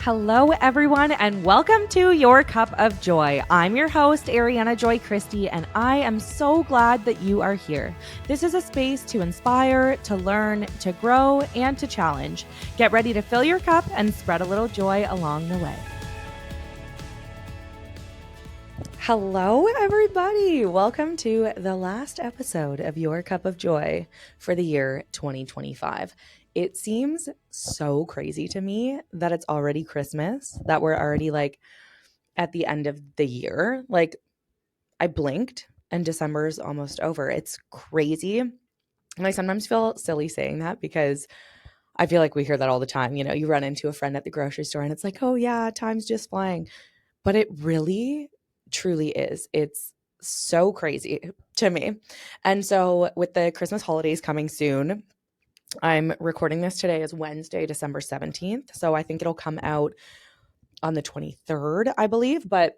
Hello, everyone, and welcome to Your Cup of Joy. I'm your host, Ariana Joy Christie, and I am so glad that you are here. This is a space to inspire, to learn, to grow, and to challenge. Get ready to fill your cup and spread a little joy along the way. Hello, everybody. Welcome to the last episode of Your Cup of Joy for the year 2025. It seems so crazy to me that it's already Christmas, that we're already like at the end of the year. Like I blinked and December's almost over. It's crazy. And I sometimes feel silly saying that because I feel like we hear that all the time. You know, you run into a friend at the grocery store and it's like, oh yeah, time's just flying. But it really, truly is. It's so crazy to me. And so with the Christmas holidays coming soon, I'm recording this today as Wednesday, December 17th. So I think it'll come out on the 23rd, I believe. But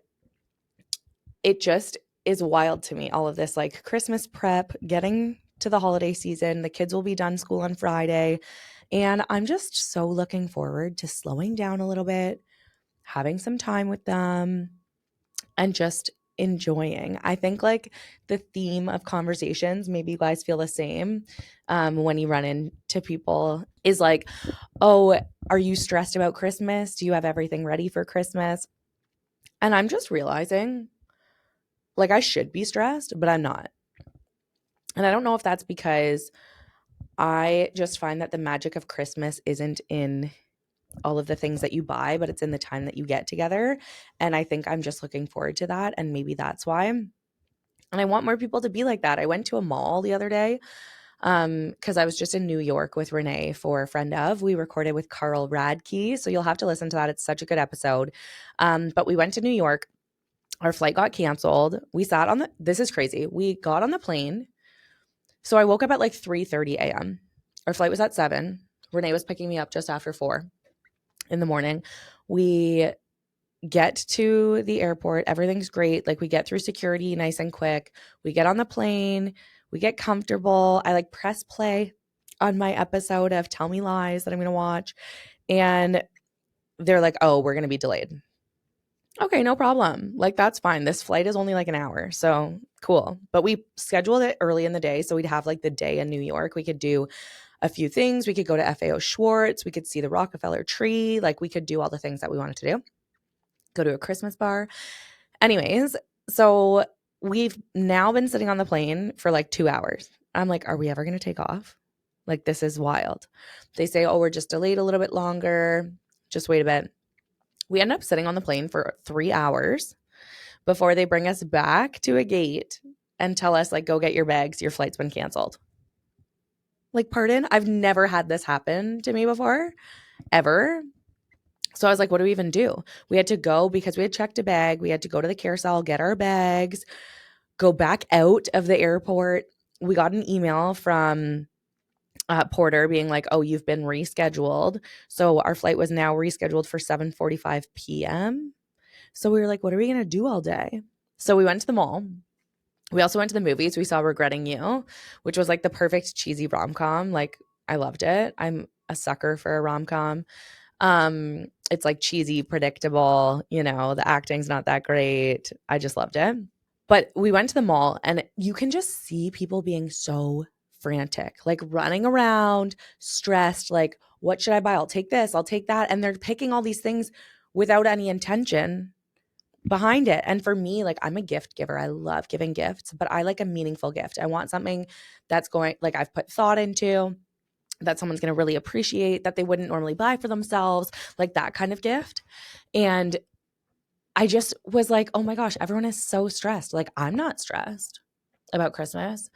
it just is wild to me, all of this like Christmas prep, getting to the holiday season. The kids will be done school on Friday. And I'm just so looking forward to slowing down a little bit, having some time with them, and just enjoying. I think like the theme of conversations, maybe you guys feel the same when you run into people, is like, oh, are you stressed about Christmas? Do you have everything ready for Christmas? And I'm just realizing like I should be stressed, but I'm not. And I don't know if that's because I just find that the magic of Christmas isn't in all of the things that you buy, but it's in the time that you get together. And I think I'm just looking forward to that. And maybe that's why. And I want more people to be like that. I went to a mall the other day because I was just in New York with Renee for a friend of. We recorded with Carl Radke. So you'll have to listen to that. It's such a good episode. But we went to New York. Our flight got canceled. We sat on this is crazy. We got on the plane. So I woke up at like 3:30 a.m. Our flight was at 7. Renee was picking me up just after 4 in the morning. We get to the airport. Everything's great. Like we get through security nice and quick. We get on the plane. We get comfortable. I like press play on my episode of Tell Me Lies that I'm going to watch. And they're like, oh, we're going to be delayed. Okay, no problem. Like that's fine. This flight is only like an hour. So cool. But we scheduled it early in the day. So we'd have like the day in New York. We could do a few things. We could go to FAO Schwartz. We could see the Rockefeller tree. Like we could do all the things that we wanted to do. Go to a Christmas bar. Anyways, so we've now been sitting on the plane for like 2 hours. I'm like, are we ever going to take off? Like, this is wild. They say, oh, we're just delayed a little bit longer. Just wait a bit. We end up sitting on the plane for 3 hours before they bring us back to a gate and tell us, like, go get your bags. Your flight's been canceled. Like, pardon? I've never had this happen to me before, ever. So I was like, what do we even do? We had to go because we had checked a bag. We had to go to the carousel, get our bags, go back out of the airport. We got an email from Porter being like, oh, you've been rescheduled. So our flight was now rescheduled for 7:45 p.m. So we were like, what are we going to do all day? So we went to the mall. We also went to the movies. We saw Regretting You, which was like the perfect cheesy rom-com. Like I loved it. I'm a sucker for a rom-com. It's like cheesy, predictable, you know, the acting's not that great. I just loved it. But we went to the mall and you can just see people being so frantic, like running around, stressed, like, what should I buy? I'll take this, I'll take that. And they're picking all these things without any intention behind it. And for me, like I'm a gift giver. I love giving gifts, but I like a meaningful gift. I want something that's going, like I've put thought into, that someone's going to really appreciate, that they wouldn't normally buy for themselves, like that kind of gift. And I just was like, oh my gosh, everyone is so stressed. Like I'm not stressed about Christmas.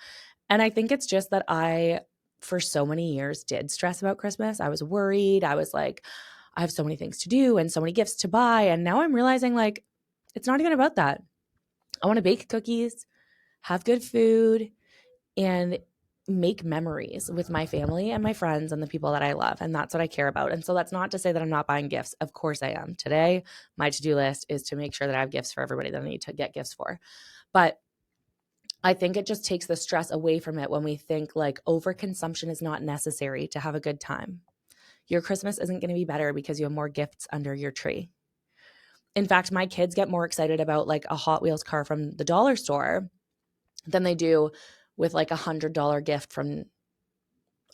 And I think it's just that I, for so many years, did stress about Christmas. I was worried. I was like, I have so many things to do and so many gifts to buy. And now I'm realizing like, it's not even about that. I want to bake cookies, have good food, and make memories with my family and my friends and the people that I love. And that's what I care about. And so that's not to say that I'm not buying gifts. Of course I am. Today, my to-do list is to make sure that I have gifts for everybody that I need to get gifts for. But I think it just takes the stress away from it when we think like overconsumption is not necessary to have a good time. Your Christmas isn't going to be better because you have more gifts under your tree. In fact, my kids get more excited about like a Hot Wheels car from the dollar store than they do with like $100 gift from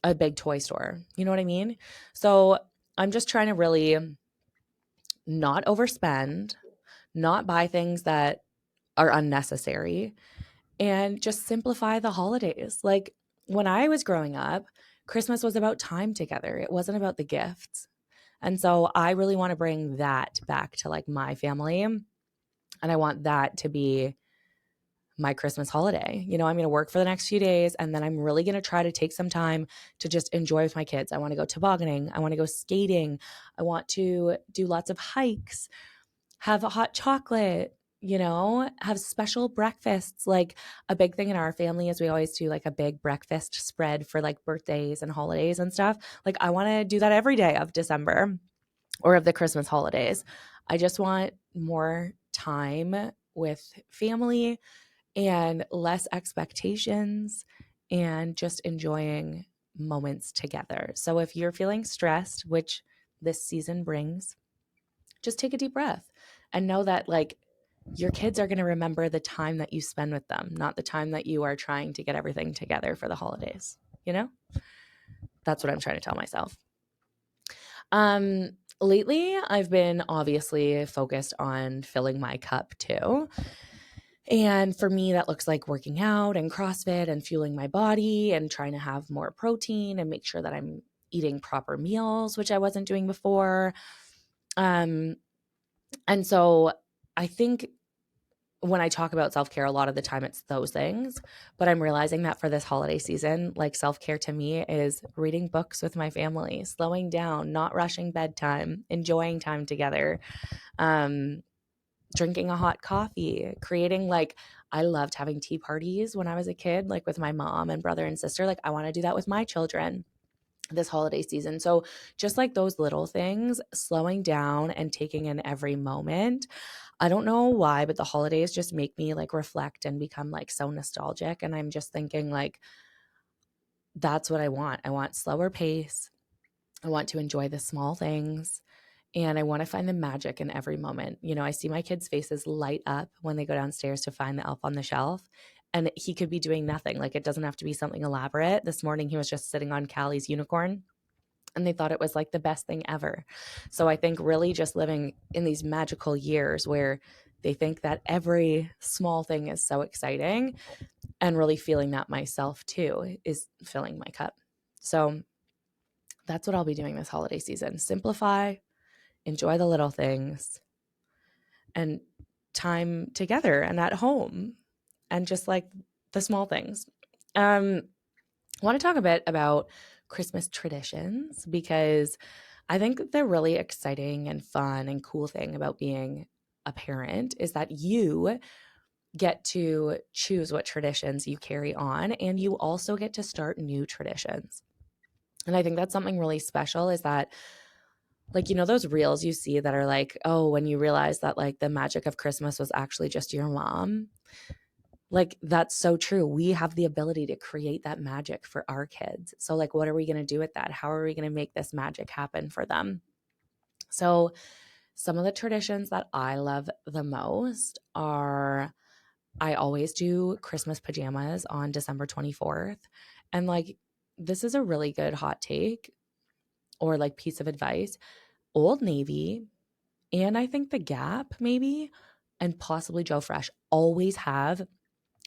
a big toy store. You know what I mean? So I'm just trying to really not overspend, not buy things that are unnecessary, and just simplify the holidays. Like when I was growing up, Christmas was about time together. It wasn't about the gifts. And so I really want to bring that back to like my family. And I want that to be my Christmas holiday. You know, I'm going to work for the next few days and then I'm really going to try to take some time to just enjoy with my kids. I want to go tobogganing. I want to go skating. I want to do lots of hikes, have a hot chocolate, you know, have special breakfasts. Like a big thing in our family is we always do like a big breakfast spread for like birthdays and holidays and stuff. Like I want to do that every day of December or of the Christmas holidays. I just want more time with family and less expectations and just enjoying moments together. So if you're feeling stressed, which this season brings, just take a deep breath and know that like your kids are going to remember the time that you spend with them, not the time that you are trying to get everything together for the holidays. You know? That's what I'm trying to tell myself. Lately I've been obviously focused on filling my cup too. And for me, that looks like working out and CrossFit and fueling my body and trying to have more protein and make sure that I'm eating proper meals, which I wasn't doing before. And so I think when I talk about self-care, a lot of the time it's those things, but I'm realizing that for this holiday season, like self-care to me is reading books with my family, slowing down, not rushing bedtime, enjoying time together, drinking a hot coffee, creating like, I loved having tea parties when I was a kid, like with my mom and brother and sister. Like I want to do that with my children this holiday season. So just like those little things, slowing down and taking in every moment. I don't know why, but the holidays just make me like reflect and become like so nostalgic. And I'm just thinking like, that's what I want. I want slower pace. I want to enjoy the small things. And I want to find the magic in every moment. You know, I see my kids' faces light up when they go downstairs to find the elf on the shelf. And he could be doing nothing. Like it doesn't have to be something elaborate. This morning he was just sitting on Callie's unicorn and they thought it was like the best thing ever. So I think really just living in these magical years where they think that every small thing is so exciting and really feeling that myself too is filling my cup. So that's what I'll be doing this holiday season. Simplify, enjoy the little things, and time together and at home and just like the small things. I want to talk a bit about Christmas traditions because I think the really exciting and fun and cool thing about being a parent is that you get to choose what traditions you carry on and you also get to start new traditions. And I think that's something really special is that like, you know, those reels you see that are like, oh, when you realize that like the magic of Christmas was actually just your mom. Like, that's so true. We have the ability to create that magic for our kids. So, like, what are we going to do with that? How are we going to make this magic happen for them? So, some of the traditions that I love the most are I always do Christmas pajamas on December 24th. And like, this is a really good hot take or like piece of advice. Old Navy and I think the Gap maybe and possibly Joe Fresh always have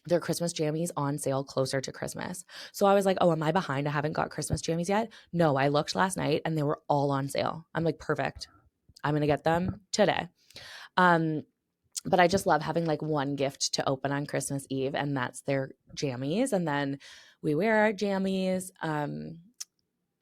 their Christmas jammies on sale closer to Christmas. So I was like, oh, am I behind? I haven't got Christmas jammies yet. No, I looked last night and they were all on sale. I'm like, perfect. I'm going to get them today. But I just love having like one gift to open on Christmas Eve and that's their jammies. And then we wear our jammies.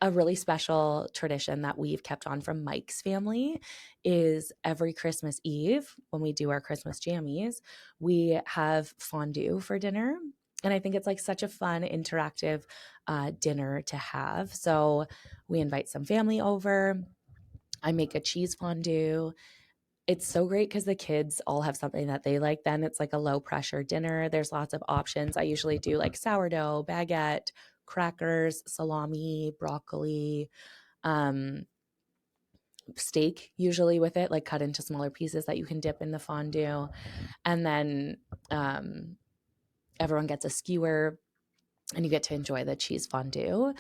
A really special tradition that we've kept on from Mike's family is every Christmas Eve when we do our Christmas jammies, we have fondue for dinner. And I think it's like such a fun, interactive dinner to have. So we invite some family over. I make a cheese fondue. It's so great because the kids all have something that they like. Then it's like a low pressure dinner. There's lots of options. I usually do like sourdough, baguette, crackers, salami, broccoli. steak usually with it, like cut into smaller pieces that you can dip in the fondue. And then everyone gets a skewer and you get to enjoy the cheese fondue.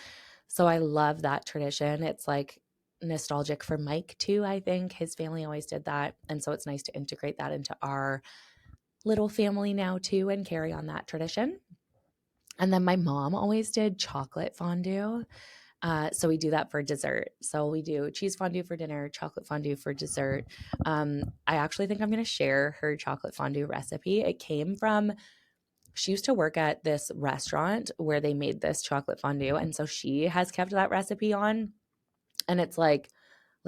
So I love that tradition. It's like nostalgic for Mike too, I think. His family always did that. And so it's nice to integrate that into our little family now too and carry on that tradition. And then my mom always did chocolate fondue. So we do that for dessert. So we do cheese fondue for dinner, chocolate fondue for dessert. I actually think I'm going to share her chocolate fondue recipe. It came from, she used to work at this restaurant where they made this chocolate fondue. And so she has kept that recipe on. And it's like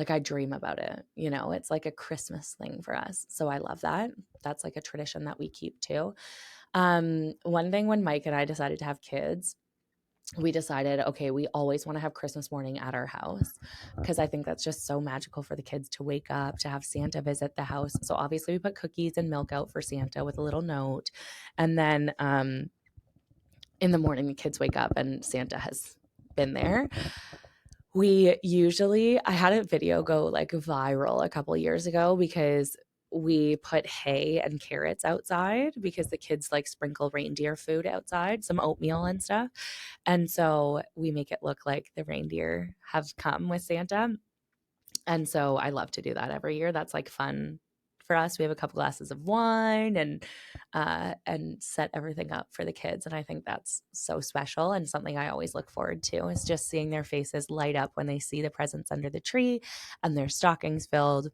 I dream about it. You know, it's like a Christmas thing for us. So I love that. That's like a tradition that we keep too. One thing when Mike and I decided to have kids, we decided, okay, we always want to have Christmas morning at our house because I think that's just so magical for the kids to wake up, to have Santa visit the house. So obviously we put cookies and milk out for Santa with a little note. And then in the morning, the kids wake up and Santa has been there. I had a video go like viral a couple years ago because we put hay and carrots outside because the kids like sprinkle reindeer food outside, some oatmeal and stuff. And so we make it look like the reindeer have come with Santa. And so I love to do that every year. That's like fun for us. We have a couple glasses of wine and set everything up for the kids. And I think that's so special and something I always look forward to is just seeing their faces light up when they see the presents under the tree and their stockings filled.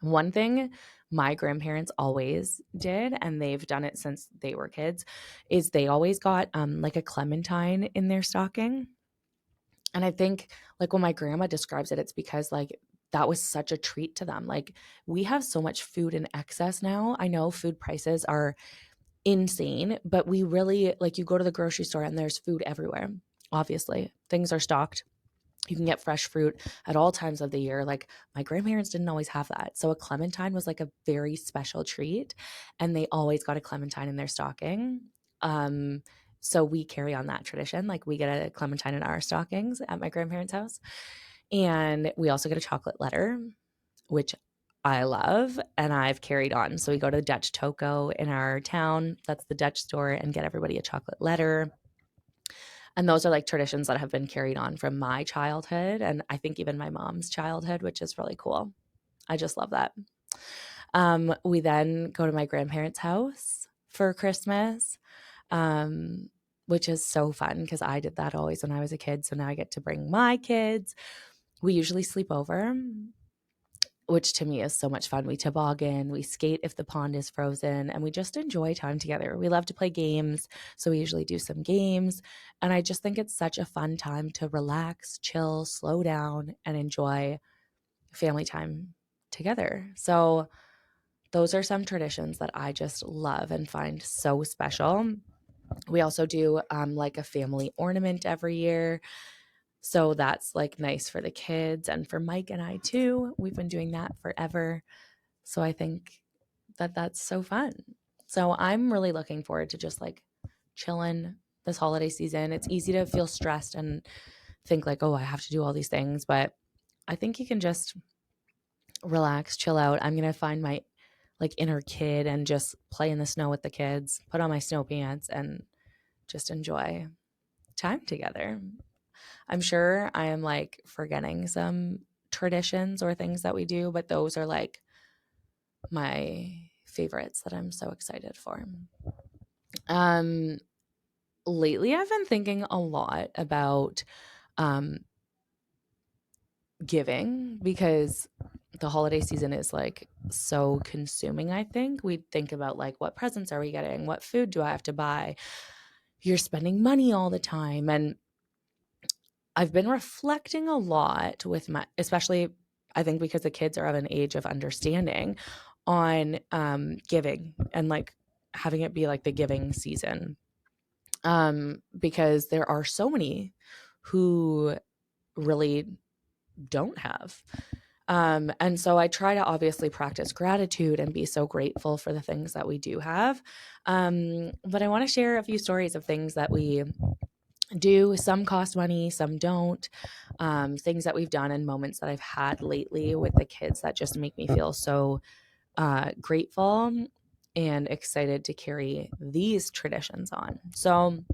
One thing my grandparents always did, and they've done it since they were kids, is they always got like a clementine in their stocking. And I think like when my grandma describes it, it's because like that was such a treat to them. Like we have so much food in excess now. I know food prices are insane, but we really like you go to the grocery store and there's food everywhere. Obviously, things are stocked. You can get fresh fruit at all times of the year. Like my grandparents didn't always have that. So a clementine was like a very special treat and they always got a clementine in their stocking. So we carry on that tradition. Like we get a clementine in our stockings at my grandparents' house. And we also get a chocolate letter, which I love and I've carried on. So we go to the Dutch Toko in our town. That's the Dutch store, and get everybody a chocolate letter. And those are like traditions that have been carried on from my childhood and I think even my mom's childhood, which is really cool. I just love that. We then go to my grandparents' house for Christmas, which is so fun because I did that always when I was a kid. So now I get to bring my kids. We usually sleep over, which to me is so much fun. We toboggan, we skate if the pond is frozen, and we just enjoy time together. We love to play games, so we usually do some games. And I just think it's such a fun time to relax, chill, slow down, and enjoy family time together. So those are some traditions that I just love and find so special. We also do like a family ornament every year. So that's like nice for the kids and for Mike and I too. We've been doing that forever. So I think that that's so fun. So I'm really looking forward to just like chilling this holiday season. It's easy to feel stressed and think like, oh, I have to do all these things. But I think you can just relax, chill out. I'm going to find my like inner kid and just play in the snow with the kids, put on my snow pants and just enjoy time together. I'm sure I am like forgetting some traditions or things that we do, but those are like my favorites that I'm so excited for. Lately I've been thinking a lot about giving because the holiday season is like so consuming. I think we think about like what presents are we getting? What food do I have to buy? You're spending money all the time. And I've been reflecting a lot with my, especially I think because the kids are of an age of understanding on giving and like having it be like the giving season. Because there are so many who really don't have. And so I try to obviously practice gratitude and be so grateful for the things that we do have. But I want to share a few stories of things that we do. Some cost money, some don't. Things that we've done and moments that I've had lately with the kids that just make me feel so grateful and excited to carry these traditions on. So,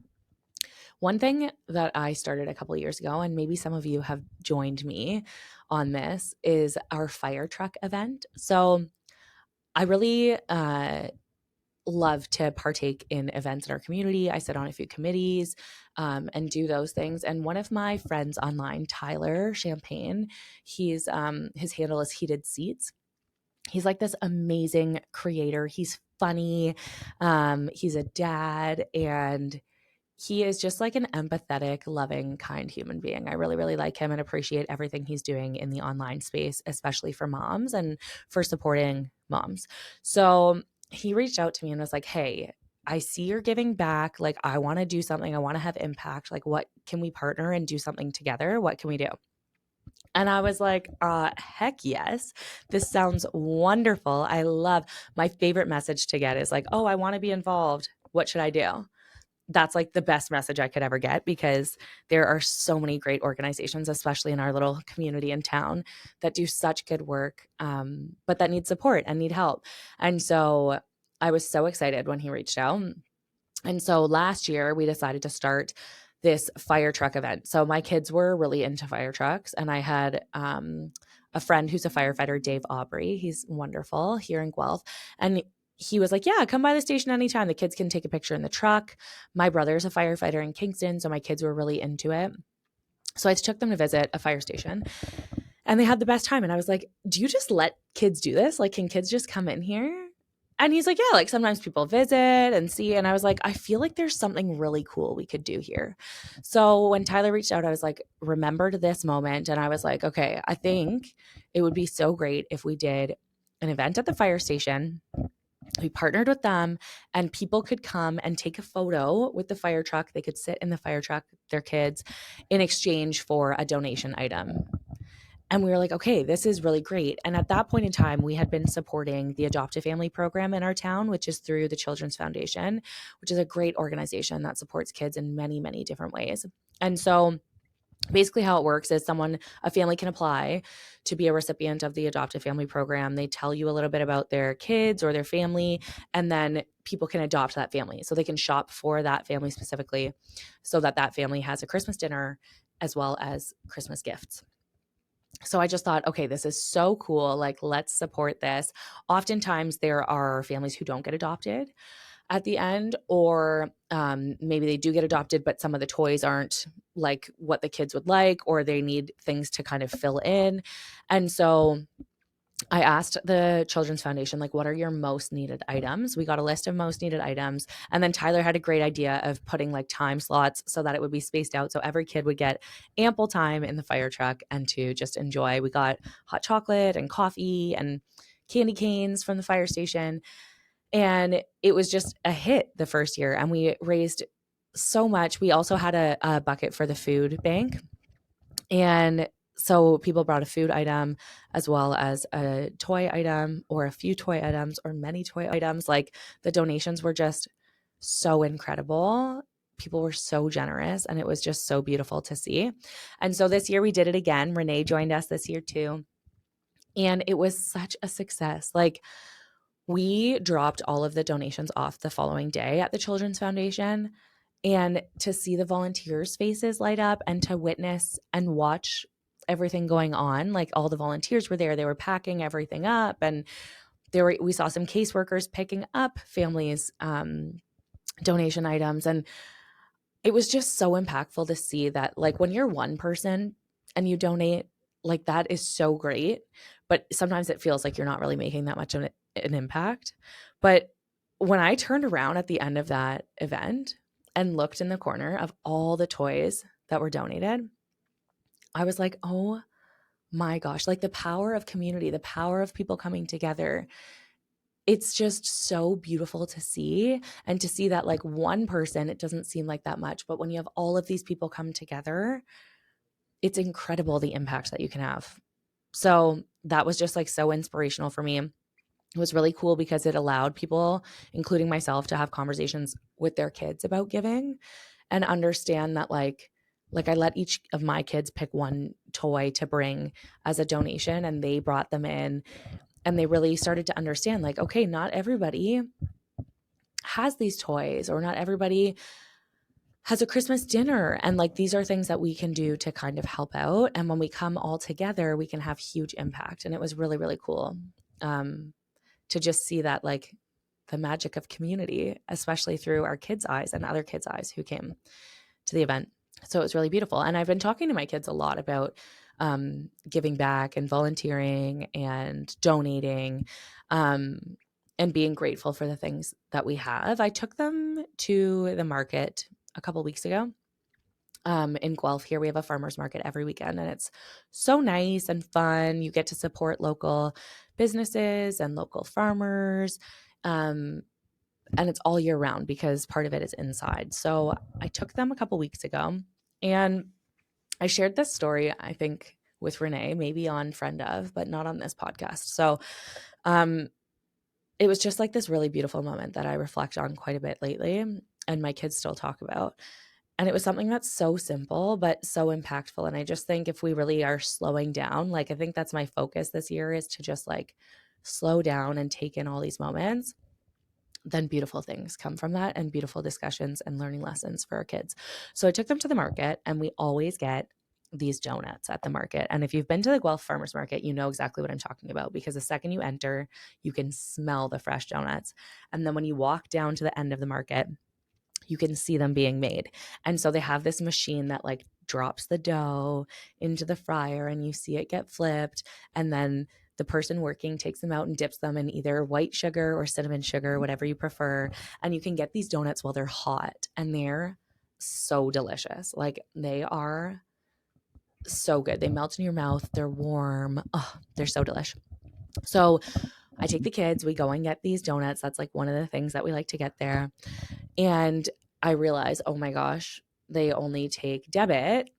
one thing that I started a couple of years ago, and maybe some of you have joined me on this, is our fire truck event. So, I really love to partake in events in our community. I sit on a few committees and do those things. And one of my friends online, Tyler Champagne, he's his handle is Heated Seats. He's like this amazing creator. He's funny. He's a dad, and he is just like an empathetic, loving, kind human being. I really, really like him and appreciate everything he's doing in the online space, especially for moms and for supporting moms. So he reached out to me and was like, hey, I see you're giving back. Like, I want to do something. I want to have impact. Like, what can we partner and do something together? What can we do? And I was like, heck yes. This sounds wonderful. I love my favorite message to get is like, oh, I want to be involved. What should I do? That's like the best message I could ever get, because there are so many great organizations, especially in our little community in town, that do such good work, but that need support and need help. And so I was so excited when he reached out. And so last year we decided to start this fire truck event. So my kids were really into fire trucks, and I had a friend who's a firefighter, Dave Aubrey. He's wonderful here in Guelph. And he was like, yeah, come by the station anytime. The kids can take a picture in the truck. My brother's a firefighter in Kingston, so my kids were really into it. So I took them to visit a fire station, and they had the best time. And I was like, do you just let kids do this? Like, can kids just come in here? And he's like, yeah, like sometimes people visit and see. And I was like, I feel like there's something really cool we could do here. So when Tyler reached out, I was like, remembered this moment. And I was like, okay, I think it would be so great if we did an event at the fire station. We partnered with them, and people could come and take a photo with the fire truck. They could sit in the fire truck, their kids, in exchange for a donation item. And we were like, okay, this is really great. And at that point in time, we had been supporting the Adopt a Family program in our town, which is through the Children's Foundation, which is a great organization that supports kids in many, many different ways. And so basically how it works is a family can apply to be a recipient of the Adopt a Family program. They tell you a little bit about their kids or their family, and then people can adopt that family. So they can shop for that family specifically, so that that family has a Christmas dinner as well as Christmas gifts. So I just thought, okay, this is so cool. Like, let's support this. Oftentimes, there are families who don't get adopted at the end, or maybe they do get adopted, but some of the toys aren't like what the kids would like, or they need things to kind of fill in. And so I asked the Children's Foundation, like, what are your most needed items? We got a list of most needed items. And then Tyler had a great idea of putting like time slots so that it would be spaced out, so every kid would get ample time in the fire truck and to just enjoy. We got hot chocolate and coffee and candy canes from the fire station. And it was just a hit the first year. And we raised so much. We also had a bucket for the food bank. And so people brought a food item as well as a toy item, or a few toy items, or many toy items. Like, the donations were just so incredible. People were so generous, and it was just so beautiful to see. And so this year we did it again. Renee joined us this year too. And it was such a success. Like, we dropped all of the donations off the following day at the Children's Foundation. And to see the volunteers' faces light up and to witness and watch everything going on, like, all the volunteers were there, they were packing everything up, and we saw some caseworkers picking up families' donation items. And it was just so impactful to see that, like, when you're one person and you donate, like, that is so great. But sometimes it feels like you're not really making that much of an impact. But when I turned around at the end of that event and looked in the corner of all the toys that were donated, I was like, oh my gosh, like, the power of community, the power of people coming together. It's just so beautiful to see, and to see that, like, one person, it doesn't seem like that much, but when you have all of these people come together, it's incredible the impact that you can have. So that was just like so inspirational for me. It was really cool because it allowed people, including myself, to have conversations with their kids about giving. and understand that like I let each of my kids pick one toy to bring as a donation, and they brought them in, and they really started to understand like, okay, not everybody has these toys, or not everybody has a Christmas dinner. And like, these are things that we can do to kind of help out. And when we come all together, we can have huge impact. And it was really, really cool to just see that, like, the magic of community, especially through our kids' eyes and other kids' eyes who came to the event. So it was really beautiful. And I've been talking to my kids a lot about giving back and volunteering and donating, and being grateful for the things that we have. I took them to the market a couple weeks ago. In Guelph here, we have a farmer's market every weekend, and it's so nice and fun. You get to support local businesses and local farmers. And it's all year round because part of it is inside. So I took them a couple weeks ago, and I shared this story, I think, with Renee, maybe on Friend of, but not on this podcast. So it was just like this really beautiful moment that I reflect on quite a bit lately, and my kids still talk about. And it was something that's so simple, but so impactful. And I just think if we really are slowing down, like, I think that's my focus this year, is to just like slow down and take in all these moments, then beautiful things come from that, and beautiful discussions and learning lessons for our kids. So I took them to the market, and we always get these donuts at the market. And if you've been to the Guelph Farmers Market, you know exactly what I'm talking about, because the second you enter, you can smell the fresh donuts. And then when you walk down to the end of the market, you can see them being made. And so they have this machine that like drops the dough into the fryer, and you see it get flipped. And then the person working takes them out and dips them in either white sugar or cinnamon sugar, whatever you prefer. And you can get these donuts while they're hot, and they're so delicious. Like, they are so good. They melt in your mouth. They're warm. Oh, they're so delish. So I take the kids, we go and get these donuts. That's like one of the things that we like to get there. And I realize, oh my gosh, they only take debit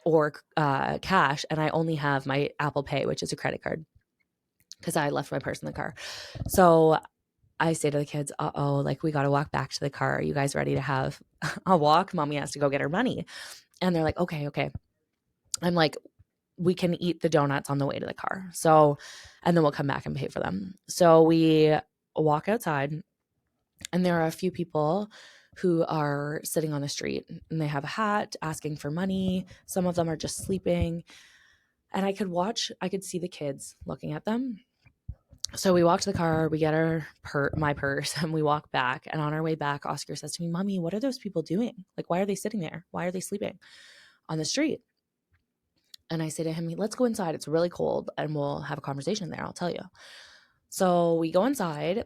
or cash, and I only have my Apple Pay, which is a credit card, because I left my purse in the car. So I say to the kids, uh-oh, like, we got to walk back to the car. Are you guys ready to have a walk? Mommy has to go get her money. And they're like, okay. I'm like, we can eat the donuts on the way to the car. So, and then we'll come back and pay for them. So we walk outside, and there are a few people who are sitting on the street, and they have a hat asking for money. Some of them are just sleeping. And I could see the kids looking at them. So we walk to the car, we get my purse, and we walk back. And on our way back, Oscar says to me, Mommy, what are those people doing? Like, why are they sitting there? Why are they sleeping on the street? And I say to him, let's go inside. It's really cold, and we'll have a conversation there. I'll tell you. So we go inside,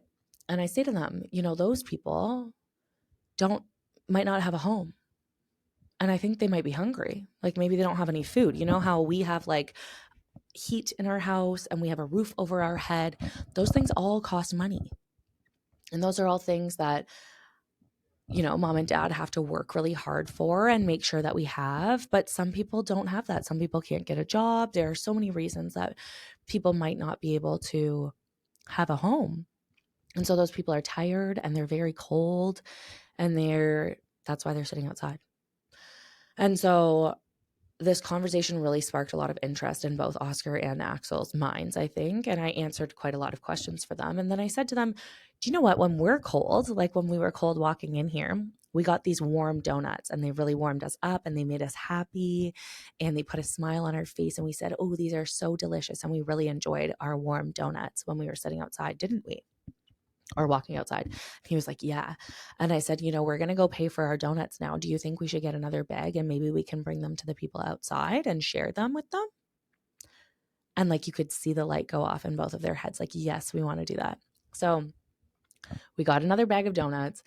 and I say to them, those people might not have a home. And I think they might be hungry. Like, maybe they don't have any food. You know how we have like heat in our house and we have a roof over our head? Those things all cost money. And those are all things that, mom and dad have to work really hard for and make sure that we have. But some people don't have that. Some people can't get a job. There are so many reasons that people might not be able to have a home. And so those people are tired, and they're very cold, and that's why they're sitting outside. And so this conversation really sparked a lot of interest in both Oscar and Axel's minds, I think. And I answered quite a lot of questions for them. And then I said to them, do you know what? When we're cold, like when we were cold walking in here, we got these warm donuts, and they really warmed us up, and they made us happy, and they put a smile on our face. And we said, oh, these are so delicious. And we really enjoyed our warm donuts when we were sitting outside, didn't we? Or walking outside. And he was like, yeah. And I said, we're going to go pay for our donuts now. Do you think we should get another bag, and maybe we can bring them to the people outside and share them with them? And like, you could see the light go off in both of their heads. Like, yes, we want to do that. So we got another bag of donuts.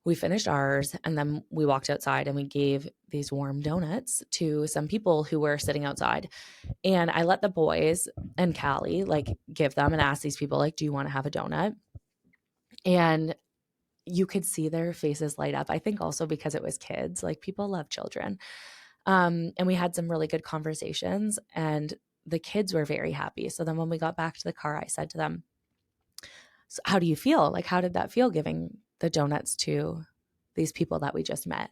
We finished ours, and then we walked outside, and we gave these warm donuts to some people who were sitting outside. And I let the boys and Callie like give them and ask these people, like, do you want to have a donut? And you could see their faces light up. I think also because it was kids, like, people love children. And we had some really good conversations, and the kids were very happy. So then when we got back to the car, I said to them, so how do you feel? Like, how did that feel, giving the donuts to these people that we just met?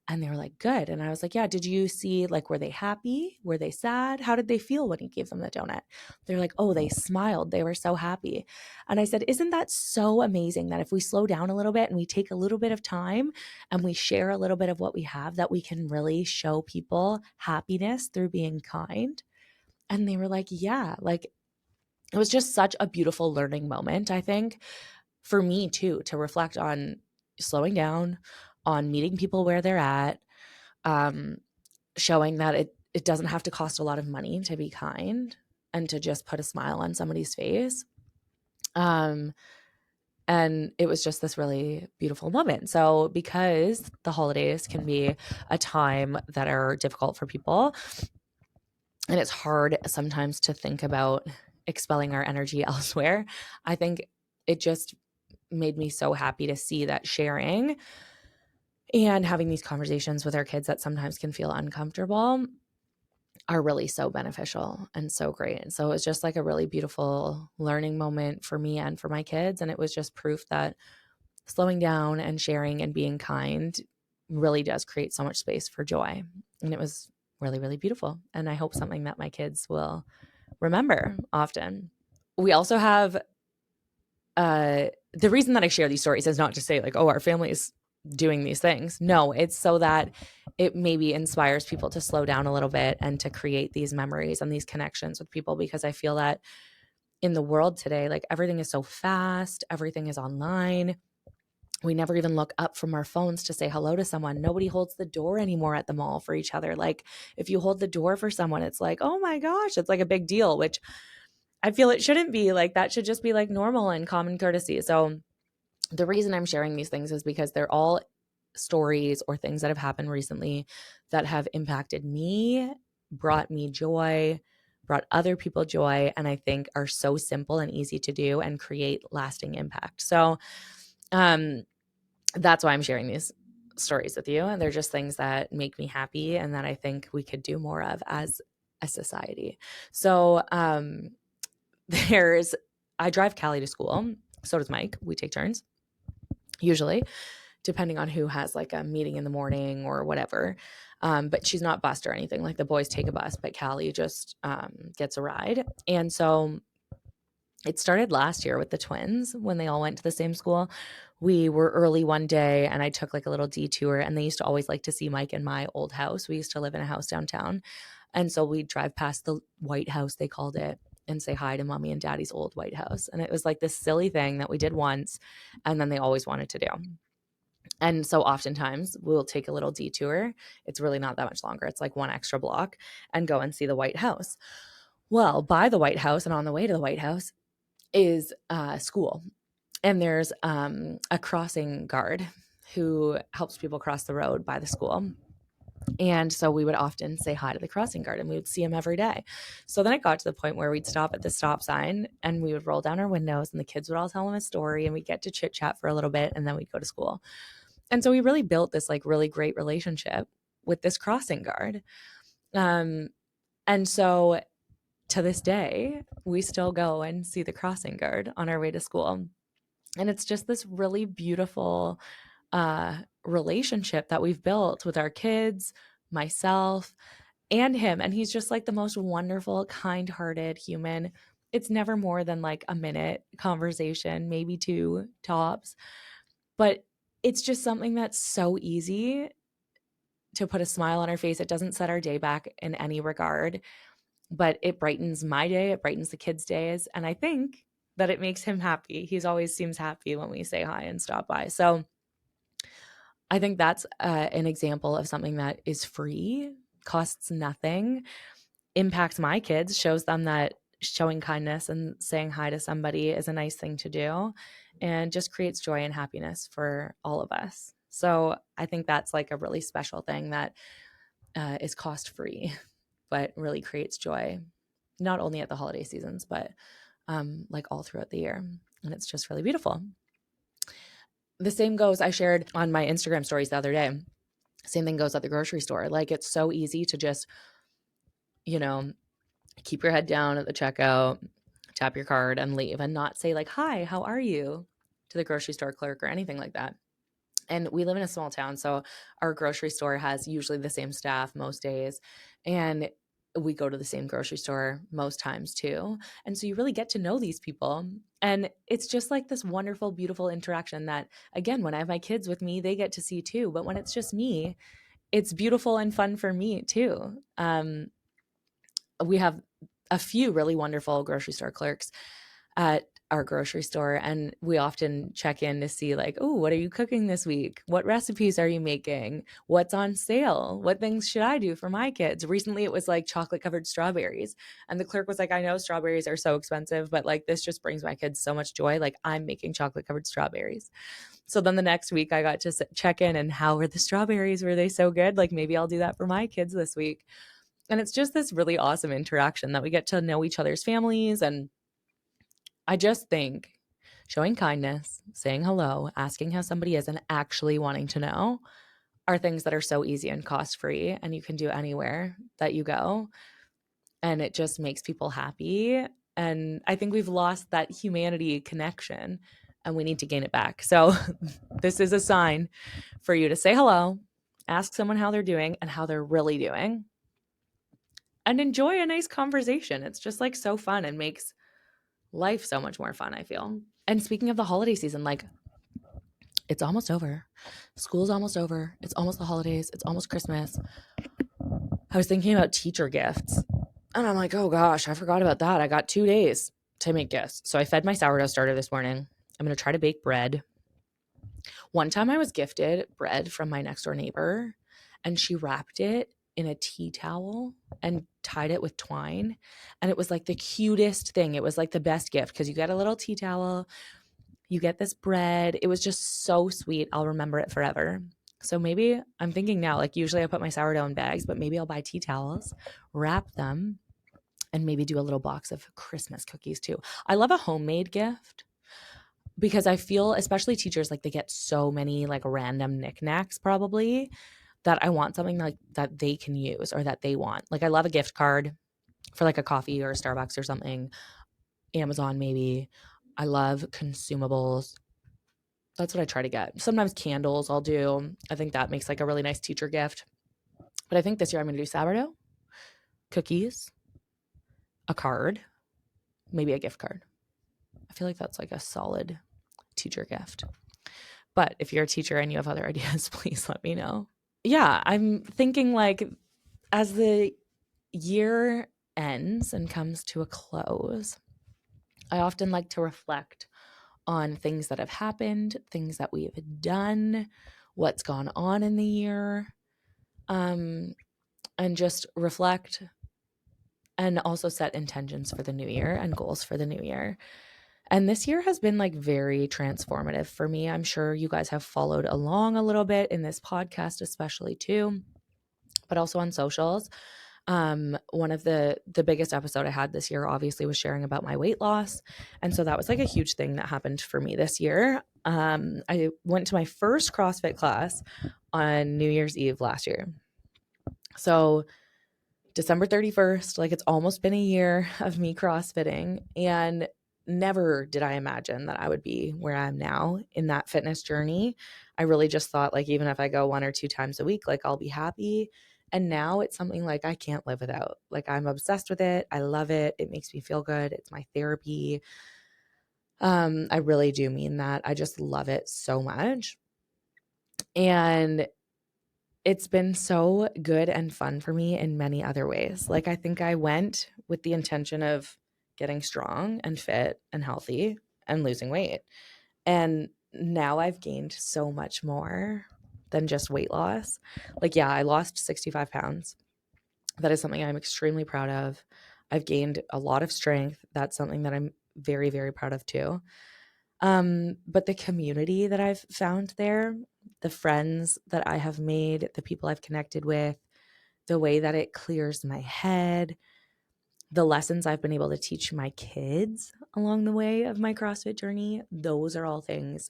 And they were like, good. And I was like, yeah, did you see, like, were they happy? Were they sad? How did they feel when you gave them the donut? They're like, oh, they smiled. They were so happy. And I said, isn't that so amazing that if we slow down a little bit and we take a little bit of time and we share a little bit of what we have, that we can really show people happiness through being kind? And they were like, yeah, like, it was just such a beautiful learning moment, I think, for me too, to reflect on slowing down, on meeting people where they're at, um, showing that it doesn't have to cost a lot of money to be kind and to just put a smile on somebody's face. And it was just this really beautiful moment. So because the holidays can be a time that are difficult for people, and it's hard sometimes to think about expelling our energy elsewhere, I think it just made me so happy to see that sharing and having these conversations with our kids that sometimes can feel uncomfortable are really so beneficial and so great. And so it was just like a really beautiful learning moment for me and for my kids. And it was just proof that slowing down and sharing and being kind really does create so much space for joy. And it was really, really beautiful. And I hope something that my kids will remember often. We also have the reason that I share these stories is not to say like, oh, our family is doing these things. No, it's so that it maybe inspires people to slow down a little bit and to create these memories and these connections with people, because I feel that in the world today, like, everything is so fast, everything is online. We never even look up from our phones to say hello to someone. Nobody holds the door anymore at the mall for each other. Like, if you hold the door for someone, it's like, oh my gosh, it's like a big deal, which I feel it shouldn't be. Like, that should just be like normal and common courtesy. So the reason I'm sharing these things is because they're all stories or things that have happened recently that have impacted me, brought me joy, brought other people joy, and I think are so simple and easy to do and create lasting impact. So that's why I'm sharing these stories with you. And they're just things that make me happy and that I think we could do more of as a society. So I drive Callie to school. So does Mike. We take turns, usually, depending on who has like a meeting in the morning or whatever. But she's not bused or anything. Like, the boys take a bus, but Callie just gets a ride. And so it started last year with the twins when they all went to the same school. We were early one day and I took like a little detour, and they used to always like to see Mike in my old house. We used to live in a house downtown. And so we'd drive past the White House, they called it, and say hi to mommy and daddy's old White House. And it was like this silly thing that we did once and then they always wanted to do. And so oftentimes we'll take a little detour. It's really not that much longer. It's like one extra block, and go and see the White House. Well, by the White House and on the way to the White House is school. And there's a crossing guard who helps people cross the road by the school. And so we would often say hi to the crossing guard, and we would see him every day. So then it got to the point where we'd stop at the stop sign and we would roll down our windows, and the kids would all tell him a story, and we'd get to chit chat for a little bit, and then we'd go to school. And so we really built this like really great relationship with this crossing guard. And so to this day, we still go and see the crossing guard on our way to school. And it's just this really beautiful relationship that we've built with our kids, myself, and him. And he's just like the most wonderful, kind-hearted human. It's never more than like a minute conversation, maybe two tops. But it's just something that's so easy to put a smile on our face. It doesn't set our day back in any regard, but it brightens my day. It brightens the kids' days. And I think that it makes him happy. He's always seems happy when we say hi and stop by. So I think that's an example of something that is free, costs nothing, impacts my kids, shows them that showing kindness and saying hi to somebody is a nice thing to do, and just creates joy and happiness for all of us. So I think that's like a really special thing that is cost free, but really creates joy, not only at the holiday seasons, but like all throughout the year. And it's just really beautiful. The same goes, I shared on my Instagram stories the other day. Same thing goes at the grocery store. Like, it's so easy to just, keep your head down at the checkout, tap your card and leave, and not say like, hi, how are you, to the grocery store clerk or anything like that. And we live in a small town, so our grocery store has usually the same staff most days. And we go to the same grocery store most times too. And so you really get to know these people. And it's just like this wonderful, beautiful interaction that, again, when I have my kids with me, they get to see too. But when it's just me, it's beautiful and fun for me too. We have a few really wonderful grocery store clerks at our grocery store, and we often check in to see like, oh, what are you cooking this week? What recipes are you making? What's on sale? What things should I do for my kids? Recently it was like chocolate covered strawberries, and the clerk was like, I know strawberries are so expensive, but like this just brings my kids so much joy, like I'm making chocolate covered strawberries. So then the next week I got to check in, and how were the strawberries? Were they so good? Like maybe I'll do that for my kids this week. And it's just this really awesome interaction that we get to know each other's families. And I just think showing kindness, saying hello, asking how somebody is, and actually wanting to know are things that are so easy and cost free, and you can do anywhere that you go. And it just makes people happy. And I think we've lost that humanity connection, and we need to gain it back. So this is a sign for you to say hello, ask someone how they're doing and how they're really doing, and enjoy a nice conversation. It's just like so fun and makes life so much more fun, I feel. And speaking of the holiday season, like it's almost over. School's almost over. It's almost the holidays. It's almost Christmas. I was thinking about teacher gifts, and I'm like, oh gosh, I forgot about that. I got 2 days to make gifts. So I fed my sourdough starter this morning. I'm going to try to bake bread. One time I was gifted bread from my next door neighbor, and she wrapped it in a tea towel and tied it with twine. And it was like the cutest thing. It was like the best gift because you get a little tea towel, you get this bread. It was just so sweet. I'll remember it forever. So maybe I'm thinking now, like usually I put my sourdough in bags, but maybe I'll buy tea towels, wrap them, and maybe do a little box of Christmas cookies too. I love a homemade gift because I feel, especially teachers, like they get so many like random knickknacks probably, that I want something like that they can use or that they want. Like I love a gift card for like a coffee or a Starbucks or something, Amazon maybe. I love consumables. That's what I try to get. Sometimes candles I'll do. I think that makes like a really nice teacher gift. But I think this year I'm going to do sourdough, cookies, a card, maybe a gift card. I feel like that's like a solid teacher gift. But if you're a teacher and you have other ideas, please let me know. Yeah, I'm thinking like as the year ends and comes to a close, I often like to reflect on things that have happened, things that we have done, what's gone on in the year, and just reflect and also set intentions for the new year and goals for the new year. And this year has been like very transformative for me. I'm sure you guys have followed along a little bit in this podcast, especially too, but also on socials. One of the biggest episode I had this year obviously was sharing about my weight loss. And so that was like a huge thing that happened for me this year. I went to my first CrossFit class on New Year's Eve last year. So December 31st, like it's almost been a year of me CrossFitting, and never did I imagine that I would be where I am now in that fitness journey. I really just thought like even if I go 1 or 2 times a week, like I'll be happy. And now it's something like I can't live without. Like I'm obsessed with it. I love it. It makes me feel good. It's my therapy. I really do mean that. I just love it so much. And it's been so good and fun for me in many other ways. Like I think I went with the intention of getting strong and fit and healthy and losing weight. And now I've gained so much more than just weight loss. Like, yeah, I lost 65 pounds. That is something I'm extremely proud of. I've gained a lot of strength. That's something that I'm very, very proud of too. But the community that I've found there, the friends that I have made, the people I've connected with, the way that it clears my head, the lessons I've been able to teach my kids along the way of my CrossFit journey, those are all things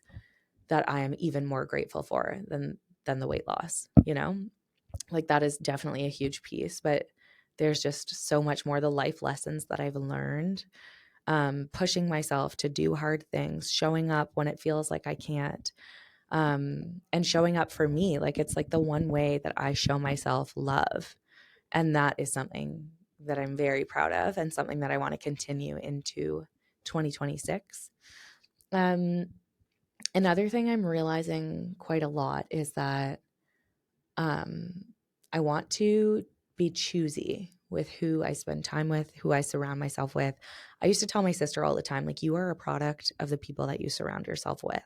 that I am even more grateful for than the weight loss, you know? Like that is definitely a huge piece, but there's just so much more, the life lessons that I've learned, pushing myself to do hard things, showing up when it feels like I can't, and showing up for me. Like, it's like the one way that I show myself love. And that is something that I'm very proud of and something that I want to continue into 2026. Another thing I'm realizing quite a lot is that I want to be choosy with who I spend time with, who I surround myself with. I used to tell my sister all the time, like, you are a product of the people that you surround yourself with.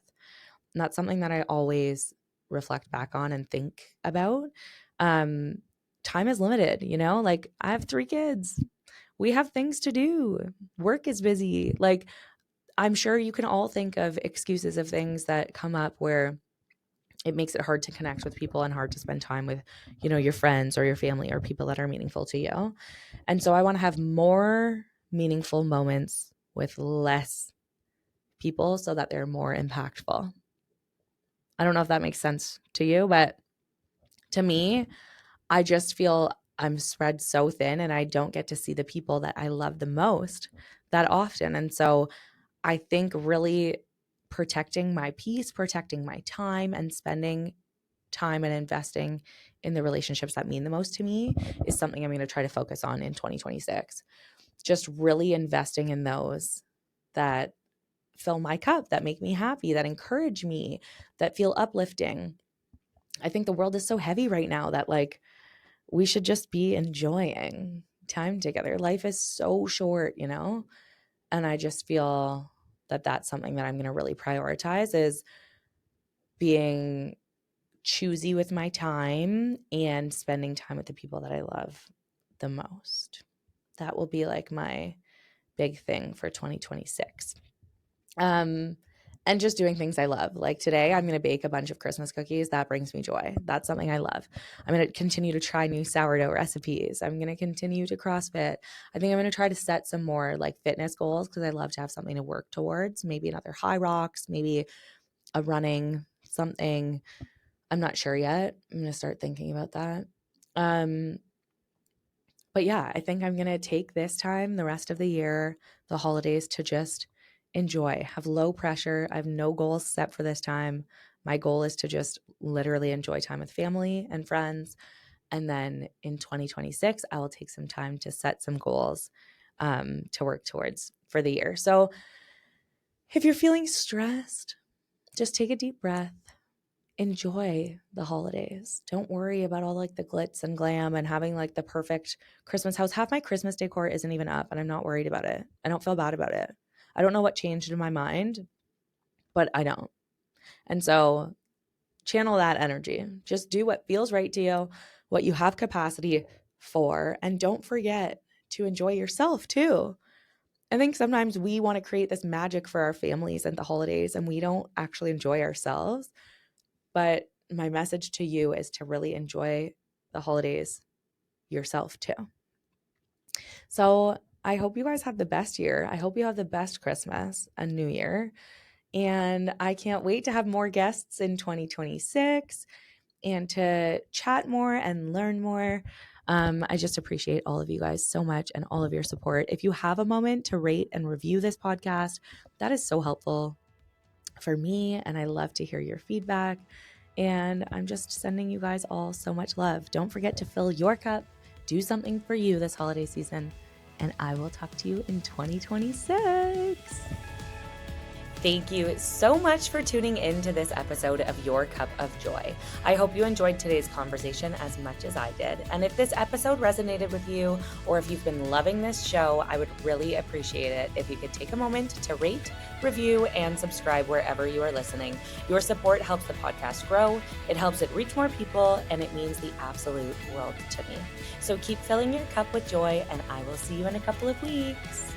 And that's something that I always reflect back on and think about. Time is limited, like, I have 3 kids. We have things to do. Work is busy. Like, I'm sure you can all think of excuses of things that come up where it makes it hard to connect with people and hard to spend time with, your friends or your family or people that are meaningful to you. And so I want to have more meaningful moments with less people so that they're more impactful. I don't know if that makes sense to you, but to me, I just feel I'm spread so thin and I don't get to see the people that I love the most that often. And so I think really protecting my peace, protecting my time, and spending time and investing in the relationships that mean the most to me is something I'm going to try to focus on in 2026. Just really investing in those that fill my cup, that make me happy, that encourage me, that feel uplifting. I think the world is so heavy right now that, like, we should just be enjoying time together. Life is so short, And I just feel that that's something that I'm going to really prioritize, is being choosy with my time and spending time with the people that I love the most. That will be like my big thing for 2026. And just doing things I love. Like today, I'm going to bake a bunch of Christmas cookies. That brings me joy. That's something I love. I'm going to continue to try new sourdough recipes. I'm going to continue to CrossFit. I think I'm going to try to set some more like fitness goals because I love to have something to work towards. Maybe another high rocks, maybe a running something. I'm not sure yet. I'm going to start thinking about that. But yeah, I think I'm going to take this time, the rest of the year, the holidays, to just enjoy, have low pressure. I have no goals set for this time. My goal is to just literally enjoy time with family and friends. And then in 2026, I will take some time to set some goals to work towards for the year. So if you're feeling stressed, just take a deep breath. Enjoy the holidays. Don't worry about all like the glitz and glam and having like the perfect Christmas house. Half my Christmas decor isn't even up and I'm not worried about it. I don't feel bad about it. I don't know what changed in my mind, but I don't. And so channel that energy. Just do what feels right to you, what you have capacity for, and don't forget to enjoy yourself too. I think sometimes we want to create this magic for our families at the holidays and we don't actually enjoy ourselves. But my message to you is to really enjoy the holidays yourself too. So I hope you guys have the best year. I hope you have the best Christmas and New Year. And I can't wait to have more guests in 2026 and to chat more and learn more. I just appreciate all of you guys so much and all of your support. If you have a moment to rate and review this podcast, that is so helpful for me. And I love to hear your feedback. And I'm just sending you guys all so much love. Don't forget to fill your cup, do something for you this holiday season, and I will talk to you in 2026. Thank you so much for tuning in to this episode of Your Cup of Joy. I hope you enjoyed today's conversation as much as I did. And if this episode resonated with you, or if you've been loving this show, I would really appreciate it if you could take a moment to rate, review, and subscribe wherever you are listening. Your support helps the podcast grow, it helps it reach more people, and it means the absolute world to me. So keep filling your cup with joy, and I will see you in a couple of weeks.